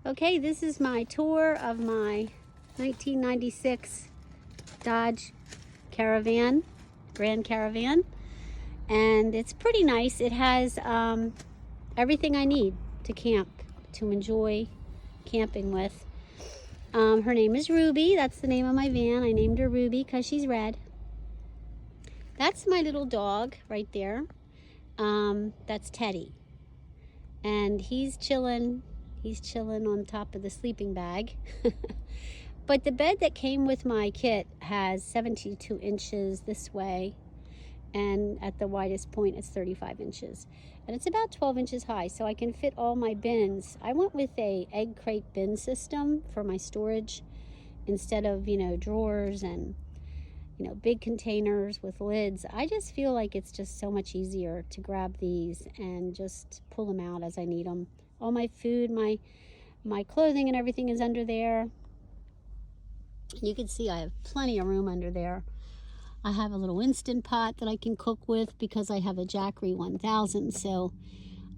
Okay, this is my tour of my 1996 Dodge Caravan, Grand Caravan, and it's pretty nice. It has everything I need to camp, to enjoy camping with. Her name is Ruby. That's the name of my van. I named her Ruby because she's red. That's my little dog right there. That's Teddy, and he's chilling on top of the sleeping bag. But the bed that came with my kit has 72 inches this way, and at the widest point it's 35 inches, and it's about 12 inches high, so I can fit all my bins. I went with a egg crate bin system for my storage instead of, drawers and big containers with lids. I just feel like it's just so much easier to grab these and just pull them out as I need them. All my food, my clothing and everything is under there. You can see I have plenty of room under there. I have a little Instant Pot that I can cook with because I have a JACKERY 1000. So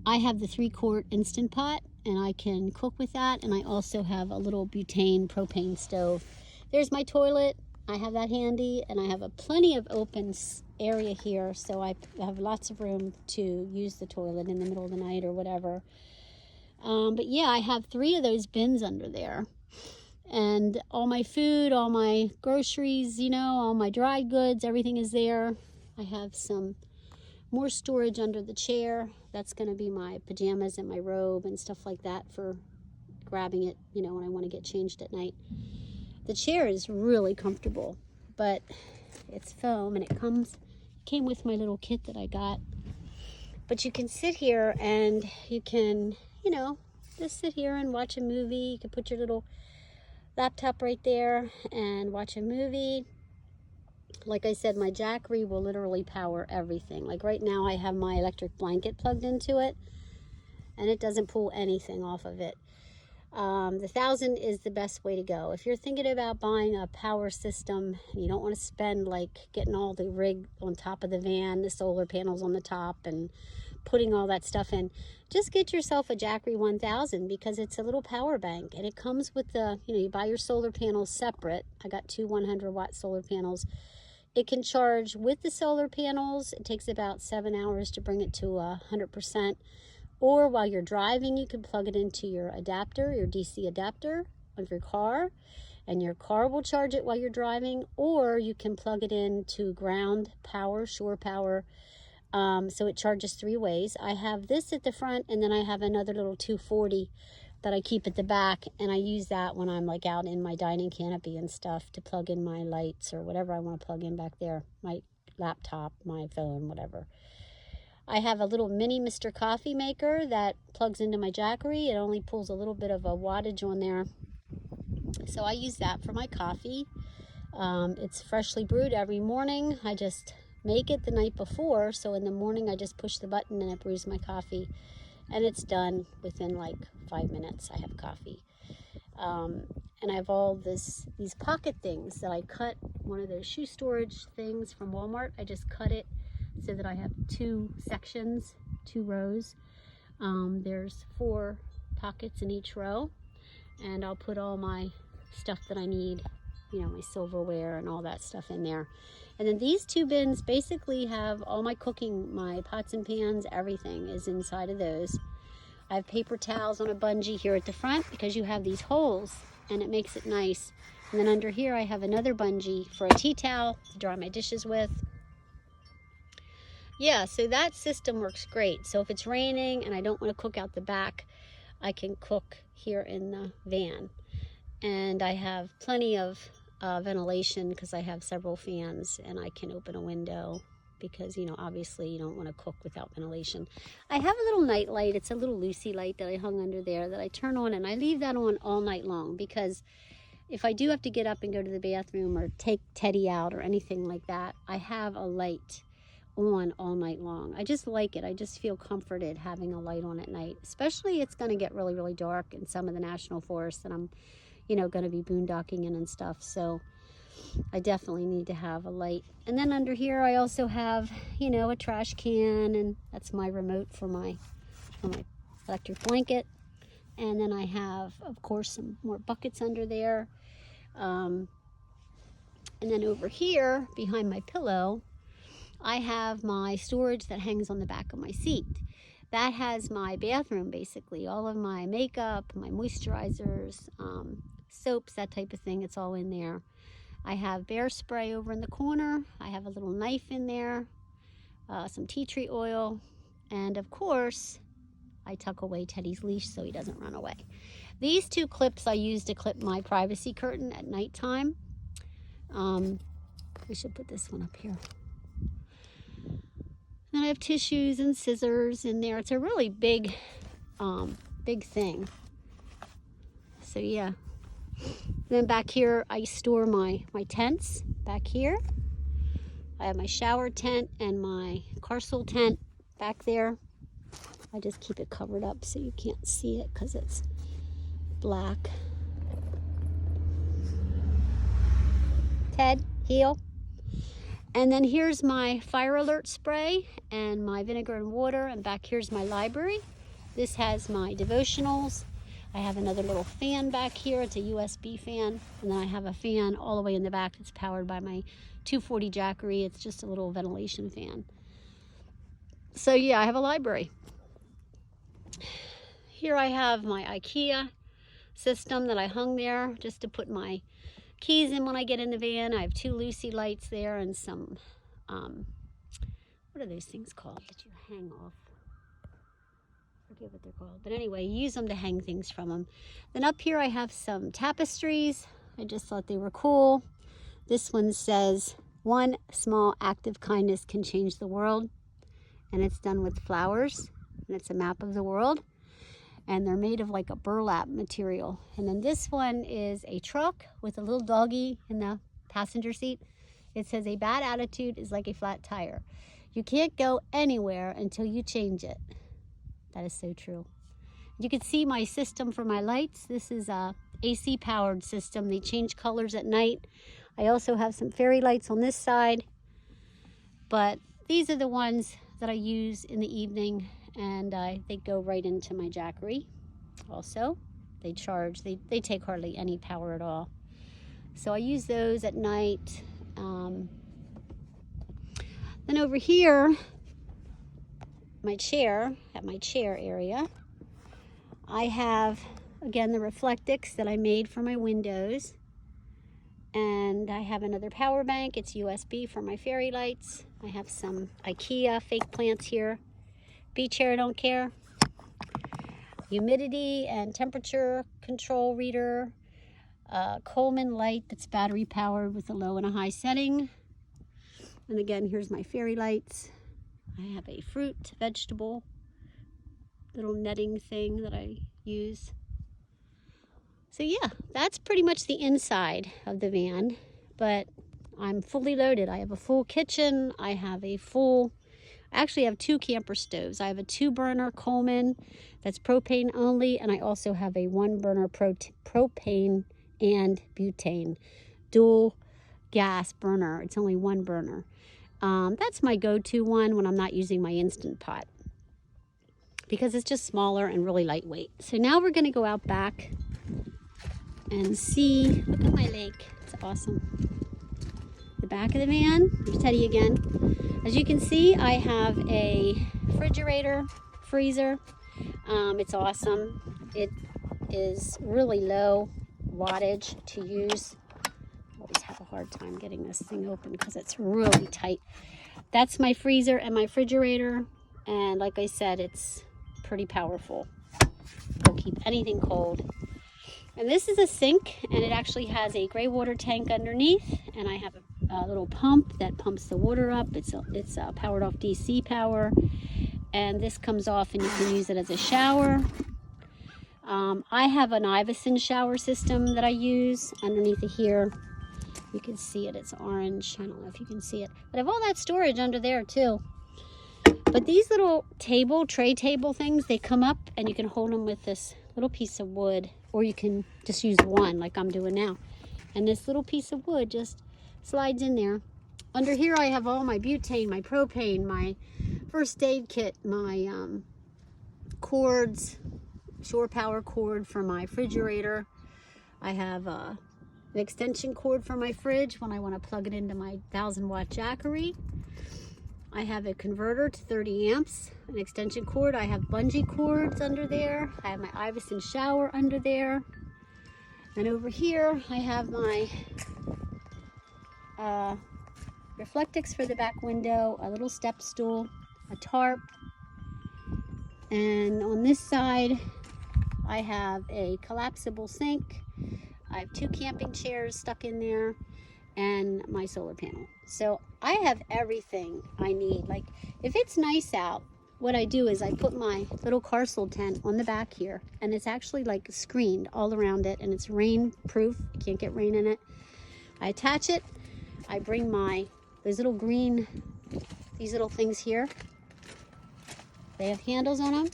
I have the 3-quart Instant Pot and I can cook with that. And I also have a little butane propane stove. There's my toilet. I have that handy, and I have plenty of open area here, so I have lots of room to use the toilet in the middle of the night or whatever. But yeah, I have 3 of those bins under there, and all my food, all my groceries, all my dry goods, everything is there. I have some more storage under the chair. That's going to be my pajamas and my robe and stuff like that for grabbing it, when I want to get changed at night. The chair is really comfortable, but it's foam, and it came with my little kit that I got. But you can sit here and you can, just sit here and watch a movie. You can put your little laptop right there and watch a movie. Like I said, my JACKERY will literally power everything. Like right now I have my electric blanket plugged into it, and it doesn't pull anything off of it. The 1000 is the best way to go. If you're thinking about buying a power system and you don't want to spend like getting all the rig on top of the van, the solar panels on the top, and putting all that stuff in, just get yourself a JACKERY 1000 because it's a little power bank, and it comes with the, you buy your solar panels separate. I got 2 100-watt solar panels. It can charge with the solar panels. It takes about 7 hours to bring it to 100%. Or while you're driving, you can plug it into your adapter, your DC adapter of your car, and your car will charge it while you're driving. Or you can plug it into ground power, shore power, so it charges 3 ways. I have this at the front, and then I have another little 240 that I keep at the back, and I use that when I'm like out in my dining canopy and stuff to plug in my lights or whatever I want to plug in back there, my laptop, my phone, whatever. I have a little mini Mr. Coffee maker that plugs into my JACKERY. It only pulls a little bit of a wattage on there. So I use that for my coffee. It's freshly brewed every morning. I just make it the night before. So in the morning, I just push the button and it brews my coffee. And it's done within like 5 minutes. I have coffee. And I have all these pocket things that I cut. One of those shoe storage things from Walmart. I just cut it so that I have 2 sections, 2 rows. There's 4 pockets in each row, and I'll put all my stuff that I need, my silverware and all that stuff in there. And then these 2 bins basically have all my cooking, my pots and pans, everything is inside of those. I have paper towels on a bungee here at the front because you have these holes and it makes it nice. And then under here I have another bungee for a tea towel to dry my dishes with. Yeah, so that system works great. So if it's raining and I don't want to cook out the back, I can cook here in the van. And I have plenty of ventilation because I have several fans, and I can open a window because, obviously you don't want to cook without ventilation. I have a little night light. It's a little Lucy light that I hung under there that I turn on, and I leave that on all night long because if I do have to get up and go to the bathroom or take Teddy out or anything like that, I have a light on all night long. I just like it. I just feel comforted having a light on at night, especially it's going to get really, really dark in some of the national forests that I'm, going to be boondocking in and stuff. So I definitely need to have a light. And then under here, I also have, a trash can, and that's my remote for my electric blanket. And then I have, of course, some more buckets under there. And then over here, behind my pillow, I have my storage that hangs on the back of my seat. That has my bathroom, basically. All of my makeup, my moisturizers, soaps, that type of thing. It's all in there. I have bear spray over in the corner. I have a little knife in there, some tea tree oil, and of course, I tuck away Teddy's leash so he doesn't run away. These two clips I use to clip my privacy curtain at nighttime. We should put this one up here. Then I have tissues and scissors in there. It's a really big, big thing. So yeah. Then back here, I store my tents back here. I have my shower tent and my Carson tent back there. I just keep it covered up so you can't see it because it's black. Ted, heel. And then here's my fire alert spray and my vinegar and water. And back here's my library. This has my devotionals. I have another little fan back here. It's a USB fan. And then I have a fan all the way in the back that's powered by my 240 JACKERY. It's just a little ventilation fan. So yeah, I have a library. Here I have my IKEA system that I hung there just to put my keys in when I get in the van. I have 2 Lucy lights there and some, what are those things called that you hang off? I forget what they're called. But anyway, you use them to hang things from them. Then up here I have some tapestries. I just thought they were cool. This one says, "One small act of kindness can change the world." And it's done with flowers. And it's a map of the world. And they're made of like a burlap material. And then this one is a truck with a little doggy in the passenger seat. It says, "A bad attitude is like a flat tire. You can't go anywhere until you change it." That is so true. You can see my system for my lights. This is a AC powered system. They change colors at night. I also have some fairy lights on this side. But these are the ones that I use in the evening. And they go right into my JACKERY also. They charge, they take hardly any power at all. So I use those at night. Then over here, my chair, at my chair area, I have, again, the Reflectix that I made for my windows. And I have another power bank. It's USB for my fairy lights. I have some IKEA fake plants here. Be chair, don't care. Humidity and temperature control reader. Coleman light that's battery powered with a low and a high setting. And again, here's my fairy lights. I have a fruit, vegetable, little netting thing that I use. So yeah, that's pretty much the inside of the van, but I'm fully loaded. I have a full kitchen. I have a full, actually I have 2 camper stoves. I have a 2-burner Coleman that's propane only, and I also have a 1-burner propane and butane dual gas burner. It's only 1 burner. That's my go-to one when I'm not using my Instant Pot because it's just smaller and really lightweight. So now we're going to go out back and see. Look at my lake. It's awesome. The back of the van. There's Teddy again. As you can see, I have a refrigerator, freezer. It's awesome. It is really low wattage to use. I always have a hard time getting this thing open because it's really tight. That's my freezer and my refrigerator. And like I said, it's pretty powerful. It'll keep anything cold. And this is a sink, and it actually has a gray water tank underneath, and I have a little pump that pumps the water up. It's powered off DC power, and this comes off and you can use it as a shower. I have an Iverson shower system that I use underneath of here. You can see it, it's orange. I don't know if you can see it, but I have all that storage under there too. But these little tray table things, they come up and you can hold them with this little piece of wood, or you can just use one like I'm doing now. And this little piece of wood just slides in there. Under here I have all my butane, my propane, my first aid kit, my cords, shore power cord for my refrigerator. I have an extension cord for my fridge when I want to plug it into my 1000-watt JACKERY. I have a converter to 30 amps, an extension cord. I have bungee cords under there. I have my Iverson shower under there. And over here, I have my Reflectix for the back window, a little step stool, a tarp. And on this side, I have a collapsible sink. I have 2 camping chairs stuck in there and my solar panel. So I have everything I need. Like if it's nice out, what I do is I put my little Carson tent on the back here, and it's actually like screened all around it, and it's rain proof. You can't get rain in it. I attach it. I bring those little green, these little things here. They have handles on them.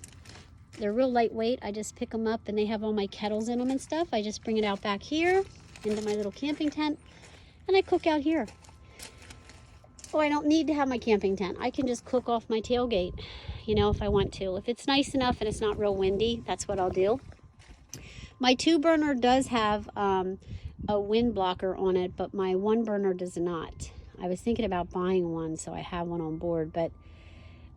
They're real lightweight. I just pick them up, and they have all my kettles in them and stuff. I just bring it out back here into my little camping tent, and I cook out here. Oh, I don't need to have my camping tent. I can just cook off my tailgate, you know, if I want to. If it's nice enough and it's not real windy, that's what I'll do. My 2-burner does have a wind blocker on it, but my 1-burner does not. I was thinking about buying one, so I have one on board, but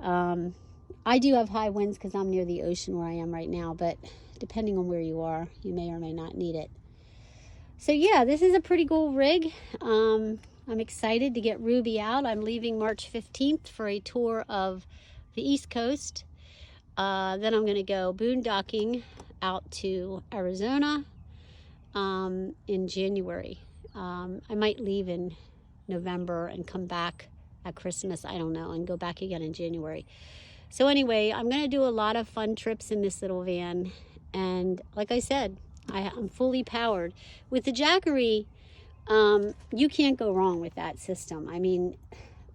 I do have high winds because I'm near the ocean where I am right now, but depending on where you are, you may or may not need it. So yeah, this is a pretty cool rig. I'm excited to get Ruby out. I'm leaving March 15th for a tour of the East Coast. Then I'm going to go boondocking out to Arizona in January. I might leave in November and come back at Christmas, I don't know, and go back again in January. So anyway, I'm going to do a lot of fun trips in this little van. And like I said, I'm fully powered. With the JACKERY, you can't go wrong with that system. I mean,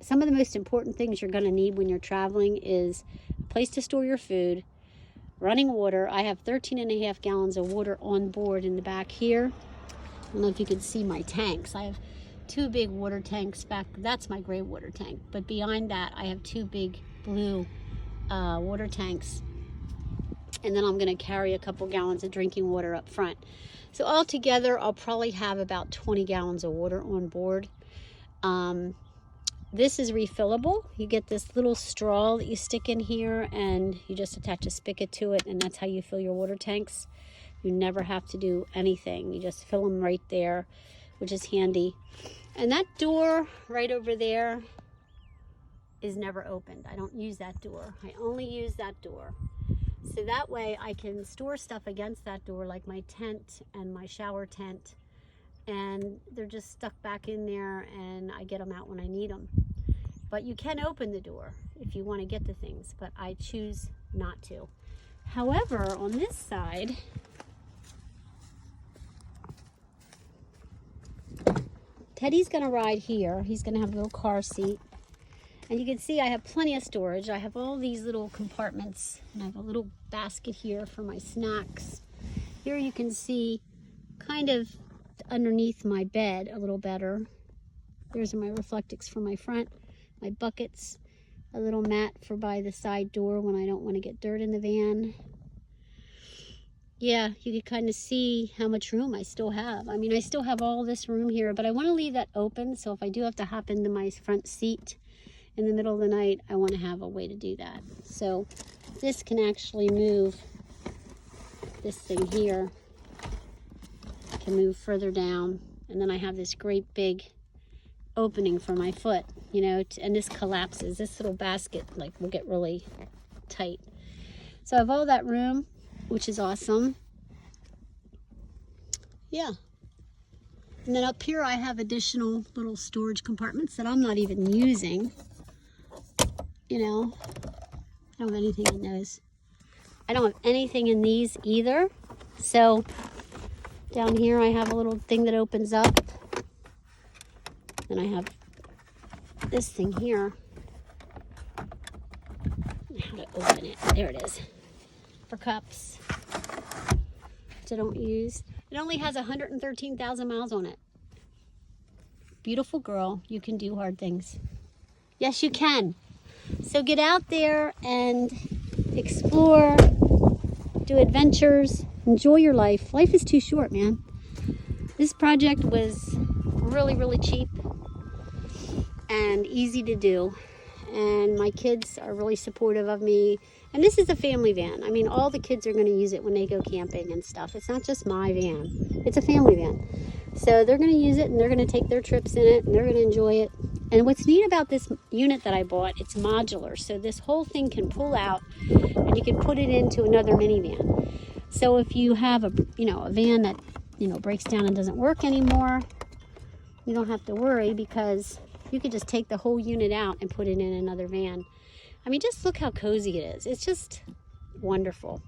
some of the most important things you're going to need when you're traveling is a place to store your food, running water. I have 13.5 gallons of water on board in the back here. I don't know if you can see my tanks. I have 2 big water tanks back. That's my gray water tank. But behind that, I have 2 big blue water tanks. And then I'm going to carry a couple gallons of drinking water up front. So altogether, I'll probably have about 20 gallons of water on board. This is refillable. You get this little straw that you stick in here, and you just attach a spigot to it, and that's how you fill your water tanks. You never have to do anything. You just fill them right there, which is handy. And that door right over there is never opened. I don't use that door. I only use that door. So that way I can store stuff against that door, like my tent and my shower tent, and they're just stuck back in there, and I get them out when I need them. But you can open the door if you want to get the things, but I choose not to. However, on this side, Teddy's going to ride here. He's going to have a little car seat. And you can see I have plenty of storage. I have all these little compartments, and I have a little basket here for my snacks. Here you can see kind of underneath my bed a little better. There's my Reflectix for my front, my buckets, a little mat for by the side door when I don't want to get dirt in the van. Yeah, you can kind of see how much room I still have. I mean, I still have all this room here, but I want to leave that open, so if I do have to hop into my front seat in the middle of the night, I want to have a way to do that. So this can actually move. This thing here can move further down, and then I have this great big opening for my foot, you know, and this collapses. This little basket like will get really tight. So I have all that room, which is awesome. Yeah. And then up here I have additional little storage compartments that I'm not even using. You know, I don't have anything in those. I don't have anything in these either. So down here I have a little thing that opens up. Then I have this thing here. How to open it. There it is. For cups, which I don't use. It only has 113,000 miles on it. Beautiful girl, you can do hard things. Yes, you can. So get out there and explore, do adventures, enjoy your life. Life is too short, man. This project was really, really cheap and easy to do. And my kids are really supportive of me. And this is a family van. I mean, all the kids are going to use it when they go camping and stuff. It's not just my van. It's a family van. So they're going to use it, and they're going to take their trips in it, and they're going to enjoy it. And what's neat about this unit that I bought, it's modular. So this whole thing can pull out, and you can put it into another minivan. So if you have a van that, breaks down and doesn't work anymore, you don't have to worry, because you could just take the whole unit out and put it in another van. I mean, just look how cozy it is. It's just wonderful.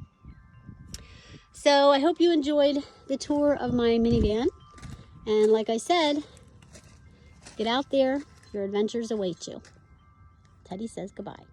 So I hope you enjoyed the tour of my minivan. And like I said, get out there. Your adventures await you. Teddy says goodbye.